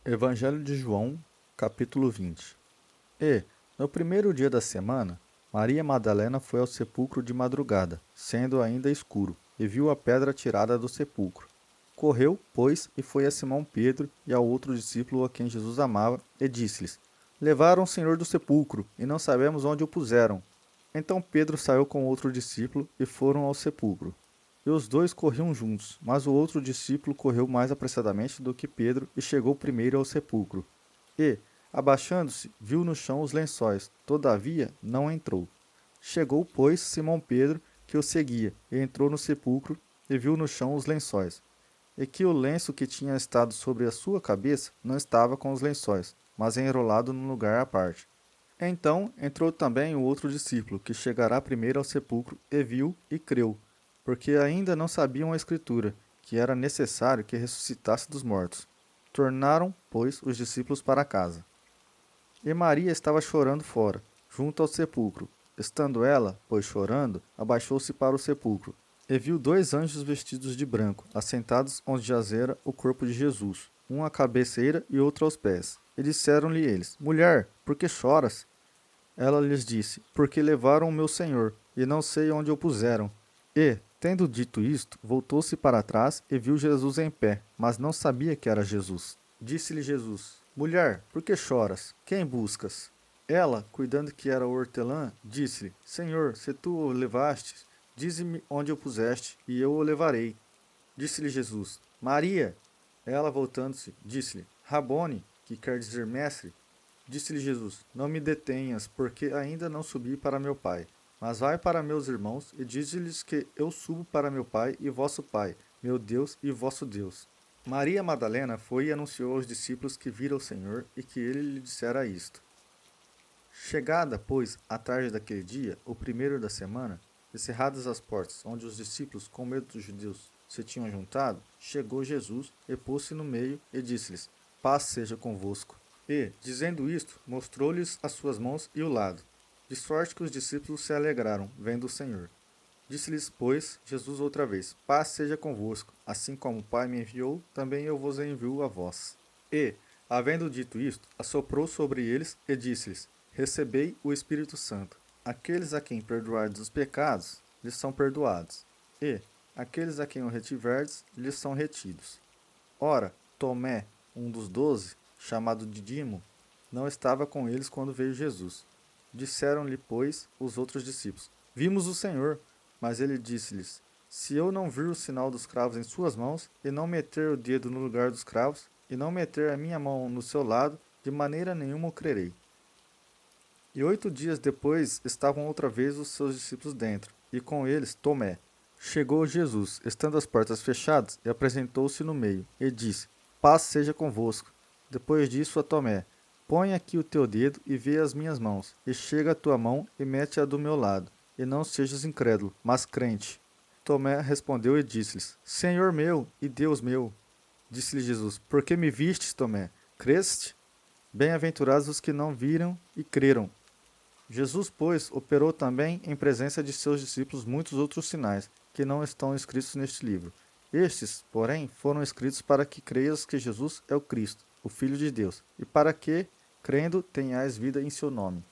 Evangelho de João, capítulo 20. E, no primeiro dia da semana, Maria Madalena foi ao sepulcro de madrugada, sendo ainda escuro, e viu a pedra tirada do sepulcro. Correu, pois, e foi a Simão Pedro e ao outro discípulo a quem Jesus amava, e disse-lhes: Levaram o Senhor do sepulcro, e não sabemos onde o puseram. Então Pedro saiu com outro discípulo e foram ao sepulcro. E os dois corriam juntos, mas o outro discípulo correu mais apressadamente do que Pedro e chegou primeiro ao sepulcro. E, abaixando-se, viu no chão os lençóis, todavia não entrou. Chegou, pois, Simão Pedro, que o seguia, e entrou no sepulcro, e viu no chão os lençóis. E que o lenço que tinha estado sobre a sua cabeça não estava com os lençóis, mas enrolado num lugar à parte. Então entrou também o outro discípulo, que chegará primeiro ao sepulcro, e viu e creu, porque ainda não sabiam a Escritura, que era necessário que ressuscitasse dos mortos. Tornaram, pois, os discípulos para casa. E Maria estava chorando fora, junto ao sepulcro. Estando ela, pois chorando, abaixou-se para o sepulcro, e viu dois anjos vestidos de branco, assentados onde jazera o corpo de Jesus, um à cabeceira e outro aos pés. E disseram-lhe eles: Mulher, por que choras? Ela lhes disse: Porque levaram o meu Senhor, e não sei onde o puseram. E, tendo dito isto, voltou-se para trás e viu Jesus em pé, mas não sabia que era Jesus. Disse-lhe Jesus: Mulher, por que choras? Quem buscas? Ela, cuidando que era hortelã, disse-lhe: Senhor, se tu o levastes, dize-me onde o puseste, e eu o levarei. Disse-lhe Jesus: Maria. Ela, voltando-se, disse-lhe: Rabone, que quer dizer mestre. Disse-lhe Jesus: Não me detenhas, porque ainda não subi para meu Pai. Mas vai para meus irmãos e dize-lhes que eu subo para meu Pai e vosso Pai, meu Deus e vosso Deus. Maria Madalena foi e anunciou aos discípulos que vira o Senhor e que ele lhe dissera isto. Chegada, pois, a tarde daquele dia, o primeiro da semana, e cerradas as portas, onde os discípulos, com medo dos judeus, se tinham juntado, chegou Jesus e pôs-se no meio e disse-lhes: Paz seja convosco. E, dizendo isto, mostrou-lhes as suas mãos e o lado. De sorte que os discípulos se alegraram, vendo o Senhor. Disse-lhes, pois, Jesus outra vez: Paz seja convosco. Assim como o Pai me enviou, também eu vos envio a vós. E, havendo dito isto, assoprou sobre eles e disse-lhes: Recebei o Espírito Santo. Aqueles a quem perdoardes os pecados, lhes são perdoados. E, aqueles a quem o retiverdes, lhes são retidos. Ora, Tomé, um dos 12, chamado Didimo, não estava com eles quando veio Jesus. Disseram-lhe, pois, os outros discípulos: Vimos o Senhor. Mas ele disse-lhes: Se eu não vir o sinal dos cravos em suas mãos, e não meter o dedo no lugar dos cravos, e não meter a minha mão no seu lado, de maneira nenhuma o crerei. E 8 dias depois estavam outra vez os seus discípulos dentro, e com eles Tomé. Chegou Jesus, estando as portas fechadas, e apresentou-se no meio, e disse: Paz seja convosco. Depois disso a Tomé: Põe aqui o teu dedo e vê as minhas mãos, e chega a tua mão e mete-a do meu lado, e não sejas incrédulo, mas crente. Tomé respondeu e disse-lhes: Senhor meu e Deus meu. Disse-lhe Jesus: Por que me vistes, Tomé? Creste? Bem-aventurados os que não viram e creram. Jesus, pois, operou também em presença de seus discípulos muitos outros sinais, que não estão escritos neste livro. Estes, porém, foram escritos para que creias que Jesus é o Cristo, o Filho de Deus, e para que, crendo, tenhais vida em seu nome.